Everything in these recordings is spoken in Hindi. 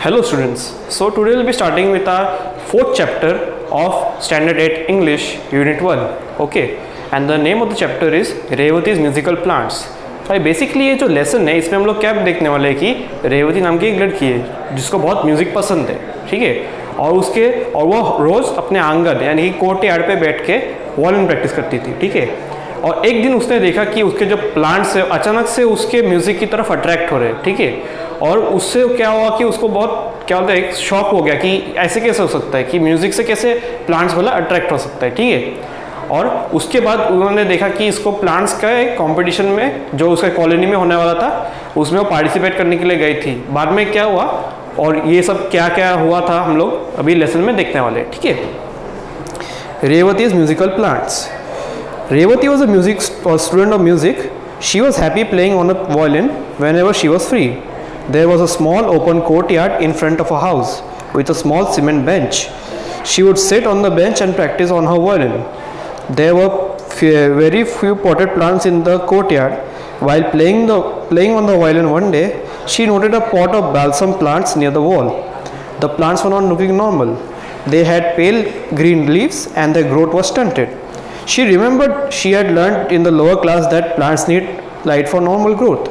Hello students, so today we'll be starting with our fourth chapter of Standard 8 English Unit 1, okay, and the name of the chapter is Revati's musical plants. भाई बेसिकली ये जो लेसन है इसमें हम लोग क्या देखने वाले हैं कि रेवती नाम की एक लड़की है जिसको बहुत म्यूज़िक पसंद है, ठीक है, और वो रोज़ अपने आंगन यानी कि कोर्ट यार्ड पे बैठ के वॉलिन प्रैक्टिस करती थी, ठीक है। और एक दिन उसने देखा कि उसके जो प्लांट्स है अचानक से उसके म्यूज़िक की तरफ अट्रैक्ट हो रहे हैं, ठीक है। और उससे क्या हुआ कि उसको बहुत क्या होता है एक शॉक हो गया कि ऐसे कैसे हो सकता है कि म्यूज़िक से कैसे प्लांट्स वाला अट्रैक्ट हो सकता है, ठीक है। और उसके बाद उन्होंने देखा कि इसको प्लांट्स का एक कॉम्पिटिशन में जो उसके कॉलोनी में होने वाला था उसमें वो पार्टिसिपेट करने के लिए गई थी। बाद में क्या हुआ और ये सब क्या क्या हुआ था हम लोग अभी लेसन में देखने वाले, ठीक है। Revati's musical plants. Revati was a student of music. She was happy playing on a violin whenever she was free. There was a small open courtyard in front of her house with a small cement bench. She would sit on the bench and practice on her violin. There were very few potted plants in the courtyard. While playing on the violin one day, she noted a pot of balsam plants near the wall. The plants were not looking normal. They had pale green leaves and their growth was stunted. She remembered she had learned in the lower class that plants need light for normal growth.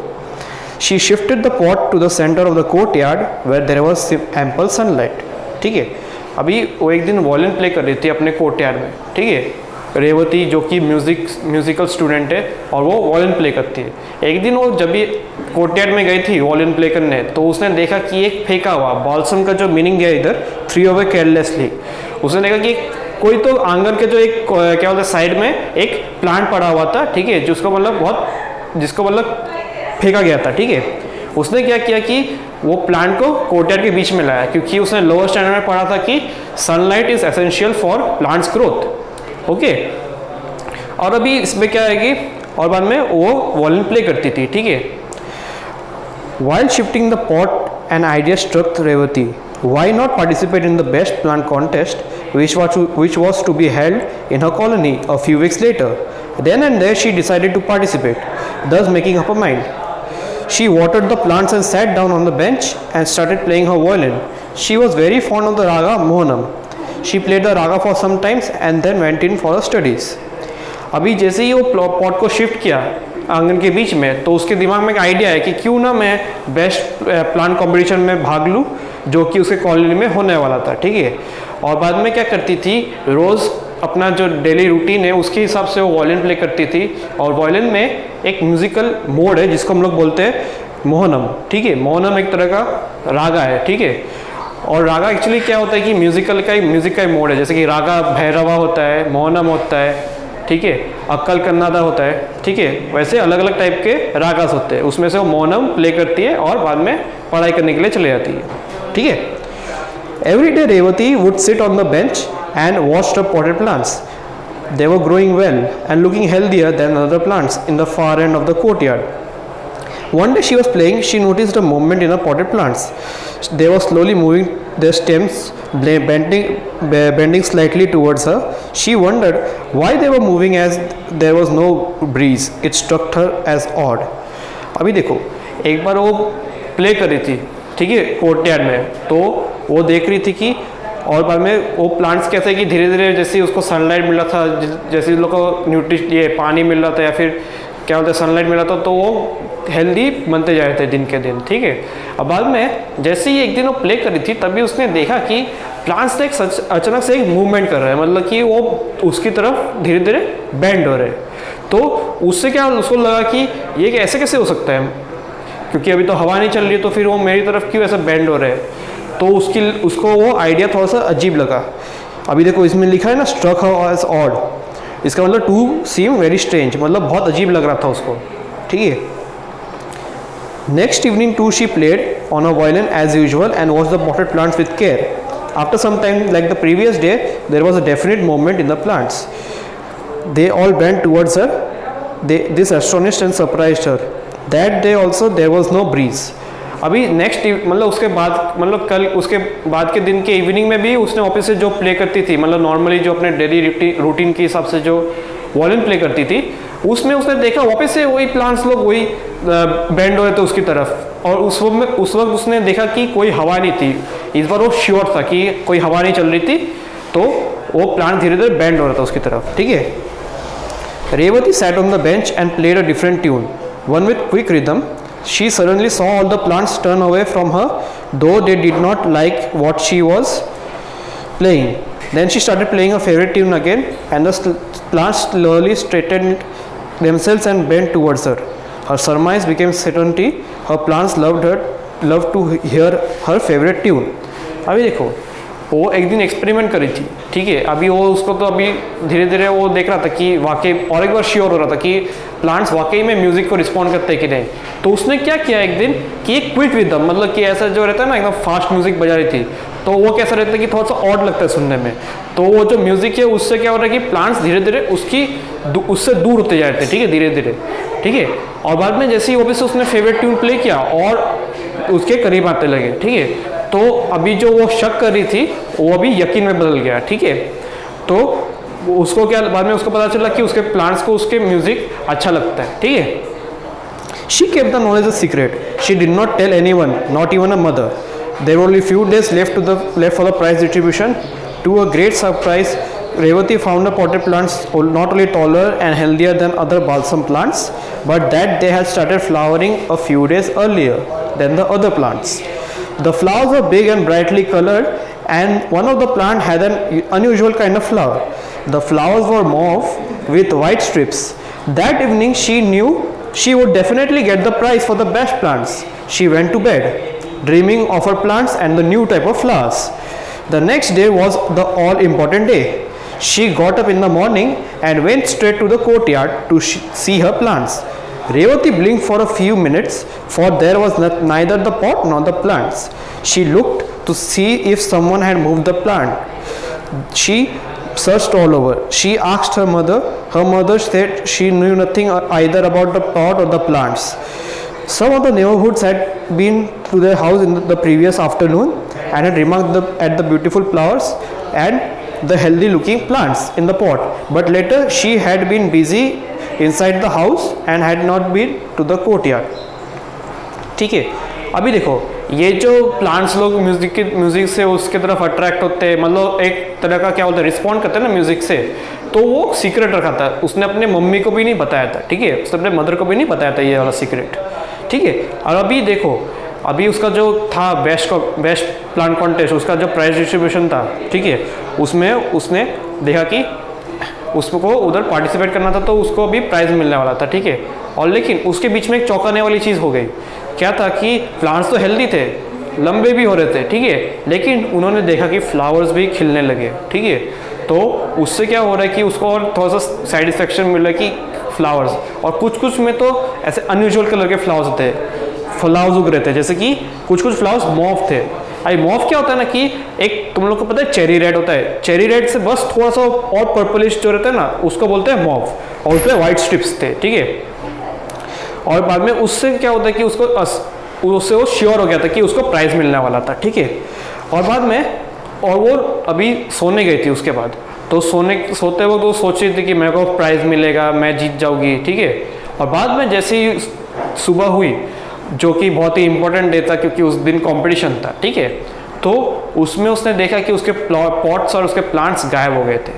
She shifted the pot to the center of the courtyard where there was ample sunlight. ठीक है, अभी वो एक दिन वॉलिन प्ले कर रही थी अपने कोर्टयार्ड में, ठीक है। रेवती जो कि म्यूजिकल स्टूडेंट है और वो वॉलिन प्ले करती है। एक दिन वो जब भी कोर्टयार्ड में गई थी वॉलिन प्ले करने तो उसने देखा कि एक फेंका हुआ बॉल्सम का जो मीनिंग है इधर थ्री अवे केयरलेसली, उसने देखा कि कोई तो आंगन के जो एक क्या बोलते हैं साइड में एक प्लांट पड़ा हुआ था, ठीक है, जिसको मतलब फेंका गया था, ठीक है। उसने क्या किया कि वो प्लांट को कोर्टयार्ड के बीच में लाया क्योंकि उसने लोअर स्टैंडर्ड में पढ़ा था कि sunlight is essential for plants growth, okay. और अभी इसमें क्या है कि और बाद में वो वॉलिन प्ले करती थी, ठीक है। While shifting the pot, an idea struck Revati. Why not participate in the best plant contest, which was to be held in her colony a few weeks later? Then and there she decided to participate, thus making up her mind. She watered the plants and sat down on the bench and started playing her violin. She was very fond of the raga Mohanam. She played the raga for some time and then went in for her studies. अभी जैसे ही वो पॉट को शिफ्ट किया आंगन के बीच में तो उसके दिमाग में एक आइडिया है कि क्यों ना मैं बेस्ट प्लांट कंपटीशन में भाग लूँ जो कि उसके कॉलोनी में होने वाला था, ठीक है। और बाद में क्या करती थी, रोज़ अपना जो डेली रूटीन है उसके हिसाब से वो वॉलिन प्ले करती थी। और वॉलिन में एक म्यूजिकल मोड है जिसको हम लोग बोलते हैं मोहनम, ठीक है। मोहनम एक तरह का रागा है, ठीक है। और रागा एक्चुअली क्या होता है कि म्यूजिक का ही मोड है, जैसे कि रागा भैरवा होता है, मोहनम होता है, ठीक है, अक्कल कन्नादा होता है, ठीक है। वैसे अलग अलग टाइप के रागास होते हैं, उसमें से वो मोहनम प्ले करती है और बाद में पढ़ाई करने के लिए चले जाती है, ठीक है। Every day Revathi would sit on the bench and watch the potted plants. They were growing well and looking healthier than other plants in the far end of the courtyard. One day she was playing, she noticed a movement in the potted plants. They were slowly moving their stems, bending slightly towards her. She wondered why they were moving as there was no breeze. It struck her as odd. अभी देखो, एक बार वो प्ले कर रही थी, ठीक है, कोर्टयार्ड में, तो वो देख रही थी कि और बाद में वो प्लांट्स कैसे कि धीरे धीरे जैसे उसको सनलाइट मिल रहा था, जैसे उन लोग को ये पानी मिल रहा था या फिर क्या बोलते हैं सनलाइट मिल रहा था, तो वो हेल्दी बनते जा रहे थे दिन के दिन, ठीक है। अब बाद में जैसे ही एक दिन वो प्ले कर रही थी तभी उसने देखा कि प्लांट्स एक अचानक से एक मूवमेंट कर रहा है, मतलब कि वो उसकी तरफ धीरे धीरे बेंड हो रहे। तो उससे क्या उसको लगा कि ये ऐसे कैसे हो सकता है, क्योंकि अभी तो हवा नहीं चल रही, तो फिर वो मेरी तरफ क्यों ऐसा बेंड हो रहे हैं। तो उसको वो आइडिया थोड़ा सा अजीब लगा। अभी देखो इसमें लिखा है ना स्ट्रक हर एज ऑड, इसका मतलब टू सीम वेरी स्ट्रेंज, मतलब बहुत अजीब लग रहा था उसको, ठीक है। Next evening too she played on a violin as usual and watch the potted plants with care. After some time like the previous day there was a definite movement in the plants. They all bend towards her. This astonished and surprised her. That day also there was no breeze. अभी नेक्स्ट मतलब उसके बाद मतलब कल उसके बाद के दिन के इवनिंग में भी उसने ऑफिस से जो प्ले करती थी, मतलब नॉर्मली जो अपने डेली रूटीन के हिसाब से जो वॉलिन प्ले करती थी, उसमें उसने देखा वापस से वही प्लांट्स लोग वही बेंड हो रहे थे उसकी तरफ, और उस वक्त उसने देखा कि कोई हवा नहीं थी। इस बार वो श्योर था कि कोई हवा नहीं चल रही थी, तो वो प्लांट धीरे धीरे बेंड हो रहा था उसकी तरफ, ठीक है। Revati sat on the bench and played a different tune, one with quick rhythm. She suddenly saw all the plants turn away from her, though they did not like what she was playing. Then she started playing her favorite tune again, and the plants slowly straightened themselves and bent towards her. Her surmise became certainty. Her plants loved to hear her favorite tune. अभी देखो, वो एक दिन एक्सपेरिमेंट करी थी, ठीक है। अभी वो उसको तो अभी धीरे धीरे वो देख रहा था कि वाकई, और एक बार श्योर हो रहा था कि प्लांट्स वाकई में म्यूजिक को रिस्पॉन्ड करते हैं कि नहीं। तो उसने क्या किया एक दिन कि एक क्विक रिदम, मतलब कि ऐसा जो रहता है ना एकदम फास्ट म्यूजिक बजा रही थी, तो वो कैसा रहता है कि थोड़ा सा ऑड लगता है सुनने में। तो वो जो म्यूजिक है उससे क्या हो रहा है कि प्लांट्स धीरे धीरे उससे दूर होते जा रहे थे, ठीक है, धीरे धीरे, ठीक है। और बाद में जैसे ही वापस उसने फेवरेट ट्यून प्ले किया और उसके करीब आते लगे, ठीक है। तो अभी जो वो शक कर रही थी वो अभी यकीन में बदल गया, ठीक है। तो उसको क्या, बाद में उसको पता चला कि उसके प्लांट्स को उसके म्यूजिक अच्छा लगता है, ठीक है। She kept the knowledge a secret. She did not tell anyone, not even her mother. There were only few days left for the prize distribution. To her great surprise, Revati found the potted plants not only taller and healthier than other balsam plants, but that they had started flowering a few days earlier than the other plants. The flowers were big and brightly colored, and one of the plants had an unusual kind of flower. The flowers were mauve with white strips. That evening she knew she would definitely get the prize for the best plants. She went to bed, dreaming of her plants and the new type of flowers. The next day was the all-important day. She got up in the morning and went straight to the courtyard to see her plants. Revati blinked for a few minutes, for there was neither the pot nor the plants. She looked to see if someone had moved the plant. She searched all over. She asked her mother. Her mother said she knew nothing either about the pot or the plants. Some of the neighborhoods had been to their house in the previous afternoon and had remarked at the beautiful flowers and the healthy looking plants in the pot. But later she had been busy inside the house and had not been to the courtyard. ठीक है। अभी देखो, ये जो प्लांट्स लोग म्यूजिक से उसके तरफ अट्रैक्ट होते हैं, मतलब एक तरह का क्या बोलते हैं, रिस्पॉन्ड करते हैं ना म्यूजिक से, तो वो सीक्रेट रखा था उसने, अपने मम्मी को भी नहीं बताया था, ठीक है, उसने अपने मदर को भी नहीं बताया था ये वाला सीक्रेट, ठीक है। और अभी देखो, अभी उसका जो था बेस्ट प्लांट कॉन्टेस्ट, उसका जो प्राइज डिस्ट्रीब्यूशन था, ठीक है, उसमें उसने देखा कि उसको उधर पार्टिसिपेट करना था, तो उसको अभी प्राइज मिलने वाला था, ठीक है। और लेकिन उसके बीच में एक चौंकाने वाली चीज़ हो गई। क्या था कि प्लांट्स तो हेल्दी थे, लंबे भी हो रहे थे, ठीक है, लेकिन उन्होंने देखा कि फ्लावर्स भी खिलने लगे, ठीक है। तो उससे क्या हो रहा है कि उसको और थोड़ा सा सेटिस्फेक्शन मिल रहा है कि फ्लावर्स, और कुछ में तो ऐसे अनयूजुअल कलर के फ्लावर्स थे, फ्लावर्स उग रहे थे, जैसे कि कुछ फ्लावर्स मॉफ थे। अभी मॉफ क्या होता है ना कि एक तुम लोग को पता है चेरी रेड होता है, चेरी रेड से बस थोड़ा सा और पर्पलिश जो रहता है ना उसको बोलते हैं मॉफ, और उसमें वाइट स्ट्रिप्स थे, ठीक है। और बाद में उससे क्या होता है कि उससे वो श्योर हो गया था कि उसको प्राइज मिलने वाला था, ठीक है। और बाद में और वो अभी सोने गई थी उसके बाद, तो सोते वक्त वो सोच रही थी कि मेरे को प्राइज मिलेगा, मैं जीत जाऊंगी, ठीक है। और बाद में जैसे ही सुबह हुई, जो कि बहुत ही इंपॉर्टेंट डे था क्योंकि उस दिन कंपटीशन था, ठीक है, तो उसमें उसने देखा कि उसके पॉट्स और उसके प्लांट्स गायब हो गए थे,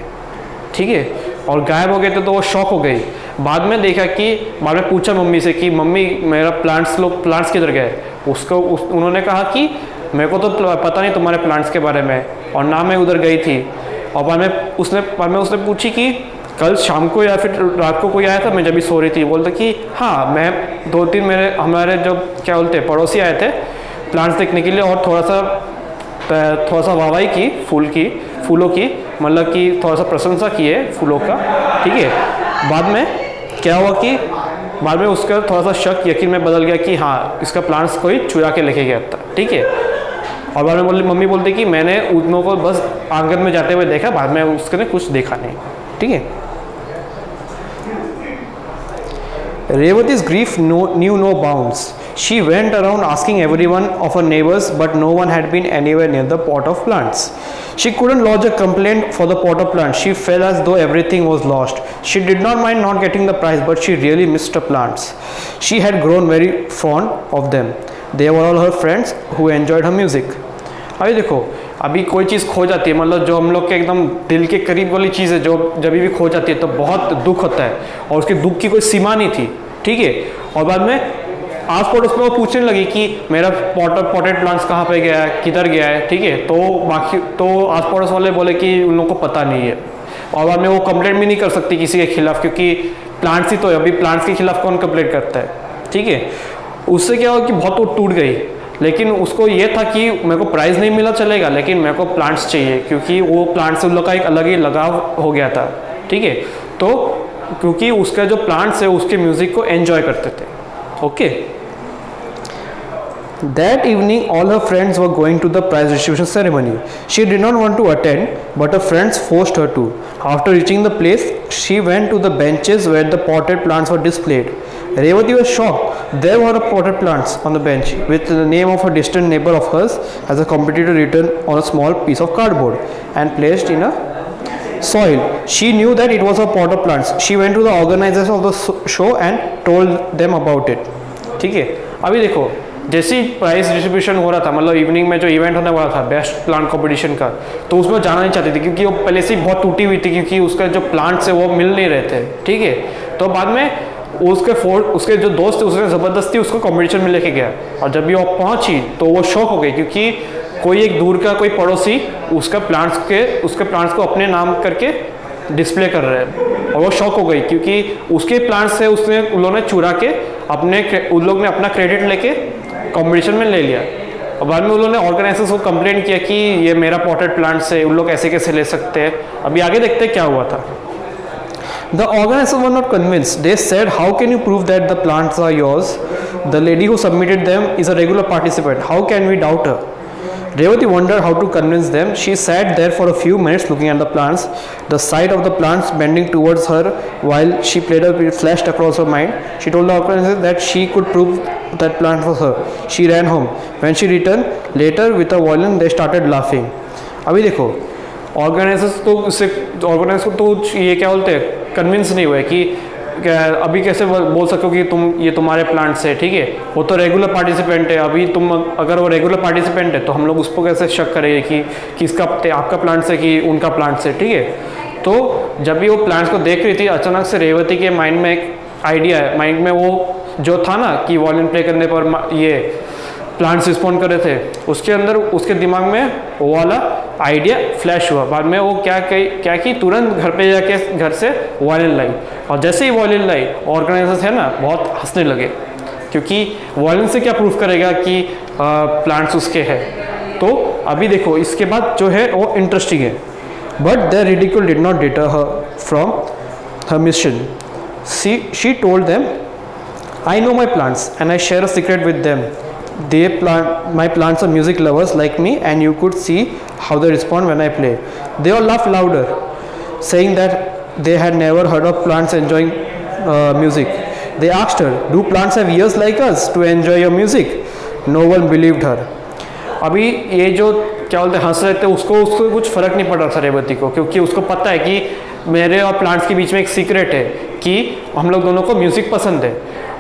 ठीक है। और गायब हो गए थे तो वो शॉक हो गई। बाद में देखा कि बाद में पूछा मम्मी से कि मम्मी मेरा प्लांट्स किधर गए। उन्होंने कहा कि मेरे को तो पता नहीं तुम्हारे प्लांट्स के बारे में, और ना मैं उधर गई थी। और बाद में उसने पूछी कि कल शाम को या फिर रात को कोई आया था, मैं जब भी सो रही थी। बोलता कि हाँ, मैं 2-3 हमारे जो क्या बोलते हैं पड़ोसी आए थे प्लांट्स देखने के लिए, और थोड़ा सा वाहवाही की फूलों की, मतलब कि थोड़ा सा प्रशंसा की है फूलों का, ठीक है। बाद में क्या हुआ कि बाद में उसका थोड़ा सा शक यकीन में बदल गया कि हाँ, इसका प्लांट्स कोई चुरा के लेके गया था, ठीक है। और बाद में मम्मी बोलती कि मैंने उनको को बस आंगन में जाते हुए देखा, बाद में उसने कुछ देखा नहीं, ठीक है। Revati's grief knew no bounds. She went around asking everyone of her neighbors, but no one had been anywhere near the pot of plants. She couldn't lodge a complaint for the pot of plants. She felt as though everything was lost. She did not mind not getting the prize, but she really missed the plants. She had grown very fond of them. They were all her friends who enjoyed her music. अभी देखो, अभी कोई चीज़ खो जाती है, मतलब जो हम लोग के एकदम दिल के करीब वाली चीज़ है, जो जब भी खो जाती है तो बहुत दुख होता है, और उसके दुख की कोई सीमा नहीं थी, ठीक है। और बाद में आस पड़ोस में वो पूछने लगी कि मेरा पॉटेड प्लांट्स कहाँ पे गया है, किधर गया है, ठीक है। तो बाकी तो आस पड़ोस वाले बोले कि उन लोगों को पता नहीं है, और बाद में वो कंप्लेंट भी नहीं कर सकती किसी के खिलाफ, क्योंकि प्लांट्स ही तो है, अभी प्लांट्स के खिलाफ कौन कंप्लेंट करता है, ठीक है। उससे क्या हुआ कि बहुत वो टूट गई, लेकिन उसको ये था कि मेरे को प्राइज़ नहीं मिला चलेगा, लेकिन मेरे को प्लांट्स चाहिए, क्योंकि वो प्लांट्स से उन लोग का एक अलग ही लगाव हो गया था, ठीक है। तो क्योंकि उसका जो प्लांट्स है उसके म्यूज़िक को एंजॉय करते थे, okay. That evening, all her friends were going to the prize distribution ceremony. She did not want to attend, but her friends forced her to. After reaching the place, she went to the benches where the potted plants were displayed. Revati was shocked. There were potted plants on the bench with the name of a distant neighbor of hers as a competitor written on a small piece of cardboard and placed in a soil. She knew that it was a pot of plants. She went to the organizers of the show and told them about it. ठीक है, अभी देखो, जैसे ही प्राइज डिस्ट्रीब्यूशन हो रहा था, मतलब इवनिंग में जो इवेंट होने वाला था बेस्ट प्लांट कंपटीशन का, तो उसमें जाना नहीं चाहती थी, क्योंकि वो पहले से ही बहुत टूटी हुई थी, क्योंकि उसका जो प्लांट्स है वो मिल नहीं रहे थे, ठीक है। तो बाद में उसके जो दोस्त थे उसने ज़बरदस्ती उसको कंपटीशन में लेके गया, और जब भी वो पहुंची तो वो शॉक हो गई, क्योंकि कोई एक दूर का कोई पड़ोसी उसके प्लांट्स को अपने नाम करके डिस्प्ले कर रहे हैं, और वो शॉक हो गई, क्योंकि उसके प्लांट्स से उन लोगों ने चुरा के उन लोग ने अपना क्रेडिट लेके कंपटीशन में ले लिया। और बाद में उन लोगों ने ऑर्गेनाइजर्स को कंप्लेंट किया कि ये मेरा पॉटेड प्लांट्स है, उन लोग ऐसे कैसे ले सकते हैं। अभी आगे देखते हैं क्या हुआ था। The organizers were not convinced. They said, "How can you prove that the plants are yours? The lady who submitted them is a regular participant. How can we doubt her?" Revati wondered how to convince them. She sat there for a few minutes looking at the plants. The sight of the plants bending towards her while she played flashed across her mind. She told the organizer that she could prove that plant was her. She ran home. When she returned later with a violin, they started laughing. अभी देखो, ऑर्गेनाइजर्स तो ये क्या बोलते हैं, कन्विंस नहीं हुए कि अभी कैसे बोल सको कि ये तुम्हारे प्लांट्स है, ठीक है। वो तो रेगुलर पार्टिसिपेंट है, अभी अगर वो रेगुलर पार्टिसिपेंट है तो हम लोग उस पर कैसे शक करेंगे कि इसका आपका प्लांट्स है कि उनका प्लांट्स है, ठीक है। तो जब भी वो प्लांट्स को देख रही थी, अचानक से रेवती के माइंड में एक आइडिया है, माइंड में वो जो था ना कि वॉल्यूम प्ले करने पर ये प्लांट्स रिस्पॉन्ड कर रहे थे, उसके अंदर उसके दिमाग में वो वाला आइडिया फ्लैश हुआ। बाद में वो क्या की तुरंत घर पे जाके घर से वॉल्यूम लाई, और जैसे ही वॉल्यूम लाई ऑर्गेनाइजर्स है ना बहुत हंसने लगे, क्योंकि वॉल्यूम से क्या प्रूफ करेगा कि प्लांट्स उसके हैं। तो अभी देखो इसके बाद जो है वो इंटरेस्टिंग है। But the ridicule did not deter her from her mission. She told them, I know my plants and I share a secret with them. My plants are music lovers like me, and you could see how they respond when I play. They all laughed louder, saying that they had never heard of plants enjoying music. They asked her, "Do plants have ears like us to enjoy your music?" No one believed her. अभी ये जो क्या बोलते हंस रहे थे उसको कुछ फ़र्क नहीं पड़ रहा था रेवती को, क्योंकि उसको पता है कि मेरे और प्लांट्स के बीच में एक सीक्रेट है कि हम लोग दोनों को म्यूज़िक पसंद है।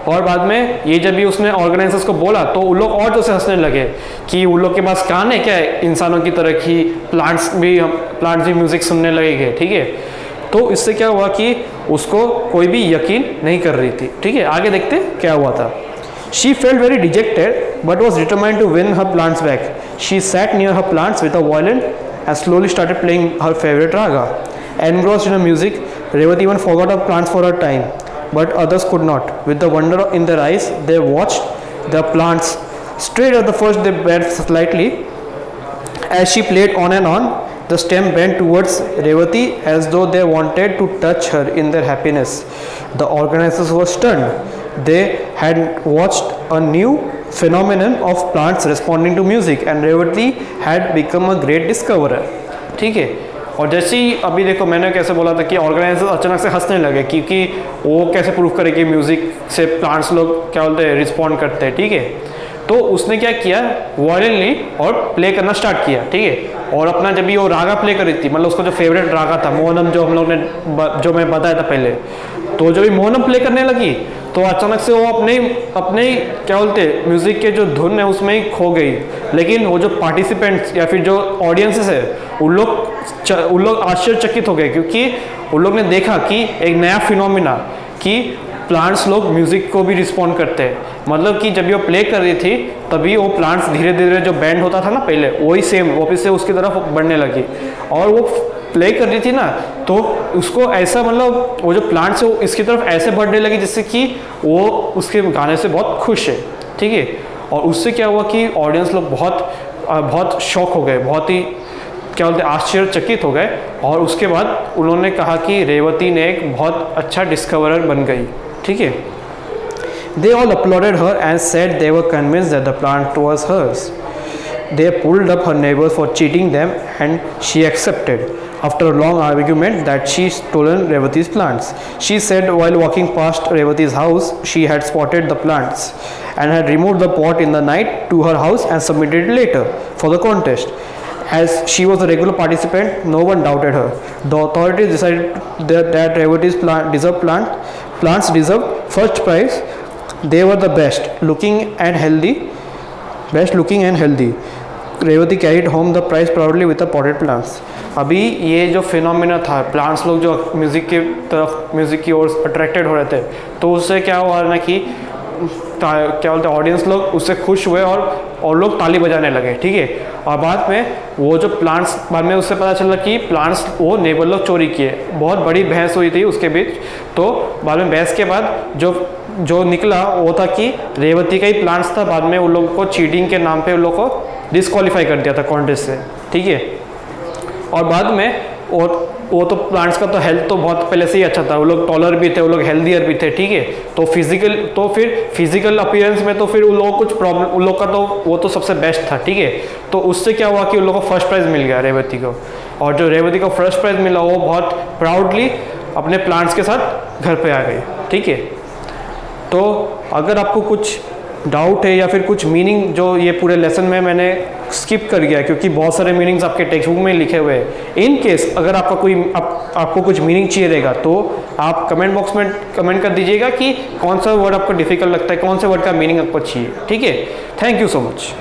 और बाद में ये जब भी उसने ऑर्गेनाइजर्स को बोला तो उन लोग और जैसे हंसने लगे कि उन लोग के पास कान है क्या है इंसानों की तरह कि प्लांट्स भी म्यूज़िक सुनने लगेंगे, ठीक है। तो इससे क्या हुआ कि उसको कोई भी यकीन नहीं कर रही थी, ठीक है। आगे देखते क्या हुआ था। She felt very dejected but was determined to win her plants back. She sat near her plants with a violin and slowly started playing her favorite raga. Engrossed in her music, Revati even forgot her plants for a time, but others could not. With the wonder in their eyes, they watched the plants. Straight at the first they bent slightly. As she played on and on, the stem bent towards Revati as though they wanted to touch her in their happiness. The organizers were stunned. They had watched a new phenomenon of plants responding to music, and Revati had become a great discoverer. ठीक है, और जैसे ही अभी देखो मैंने कैसे बोला था कि ऑर्गेनाइजर्स अचानक से हंसने लगे, क्योंकि वो कैसे प्रूव करे कि म्यूज़िक से प्लांट्स लोग क्या बोलते हैं रिस्पॉन्ड करते हैं, ठीक है। तो उसने क्या किया, वायलिनली और प्ले करना स्टार्ट किया, ठीक है। और अपना जब भी वो रागा प्ले कर रही थी, मतलब उसका जो फेवरेट रागा था मोहनम, जो हम लोग ने जो मैं बताया था पहले, तो जब भी मोहनम प्ले करने लगी तो अचानक से वो अपने क्या बोलते म्यूज़िक के जो धुन है उसमें ही खो गई। लेकिन वो जो पार्टिसिपेंट्स या फिर जो ऑडियंसेस है उन लोग आश्चर्यचकित हो गए, क्योंकि उन लोग ने देखा कि एक नया फिनोमिना कि प्लांट्स लोग म्यूज़िक को भी रिस्पॉन्ड करते हैं। मतलब कि जब वो प्ले कर रही थी तभी वो प्लांट्स धीरे धीरे जो बैंड होता था ना पहले, वही सेम वापस से उसकी तरफ बढ़ने लगी। और वो प्ले कर रही थी ना तो उसको ऐसा, मतलब वो जो प्लांट्स है वो इसकी तरफ ऐसे बढ़ने लगी जिससे कि वो उसके गाने से बहुत खुश है, ठीक है। और उससे क्या हुआ कि ऑडियंस लोग बहुत शॉक हो गए, बहुत ही क्या बोलते आश्चर्यचकित हो गए। और उसके बाद उन्होंने कहा कि रेवती ने एक बहुत अच्छा डिस्कवरर बन गई, ठीक है। They all applauded her and said they were convinced that the plant was hers. They pulled up her neighbors for cheating them and she accepted. After a long argument that she stolen Revati's plants. She said while walking past Revati's house, she had spotted the plants and had removed the pot in the night to her house and submitted it later for the contest. As she was a regular participant, no one doubted her. The authorities decided that Revati's plants deserved first prize. They were the best looking and healthy. Revathi carried home the prize proudly with the potted plants. अभी ये जो फिनोमिना था, प्लांट्स लोग जो म्यूज़िक की ओर अट्रैक्टेड हो रहे थे, तो उससे क्या हुआ ना कि क्या बोलते हैं ऑडियंस लोग उससे खुश हुए और लोग ताली बजाने लगे, ठीक है। और बाद में वो जो प्लांट्स, बाद में उससे पता चला कि प्लांट्स वो नेबर लोग चोरी किए। बहुत बड़ी बहस हुई थी उसके बीच। तो बाद में बहस के बाद जो निकला वो था कि रेवती का ही प्लांट्स था। बाद में उन लोगों को चीटिंग के नाम पे उन लोगों को डिस्क्वालीफाई कर दिया था कॉन्टेस्ट से, ठीक है। और बाद में वो तो प्लांट्स का तो हेल्थ तो बहुत पहले से ही अच्छा था, वो लोग टॉलर भी थे, वो लोग हेल्दियर भी थे, ठीक है। तो फिजिकल अपीयरेंस में तो फिर उन लोगों को कुछ प्रॉब्लम, उन लोग का तो वो तो सबसे बेस्ट था, ठीक है। तो उससे क्या हुआ कि उन लोगों को फर्स्ट प्राइज़ मिल गया रेवती को। और जो रेवती को फर्स्ट प्राइज़ मिला वो बहुत प्राउडली अपने प्लांट्स के साथ घर पे आ गई, ठीक है। तो अगर आपको कुछ डाउट है या फिर कुछ मीनिंग जो ये पूरे लेसन में मैंने स्किप कर गया, क्योंकि बहुत सारे मीनिंग्स आपके टेक्स्ट बुक में लिखे हुए हैं। इन केस अगर आपको कुछ मीनिंग चाहिए रहेगा तो आप कमेंट बॉक्स में कमेंट कर दीजिएगा कि कौन सा वर्ड आपको डिफिकल्ट लगता है, कौन से वर्ड का मीनिंग आपको चाहिए, ठीक है। Thank you so much.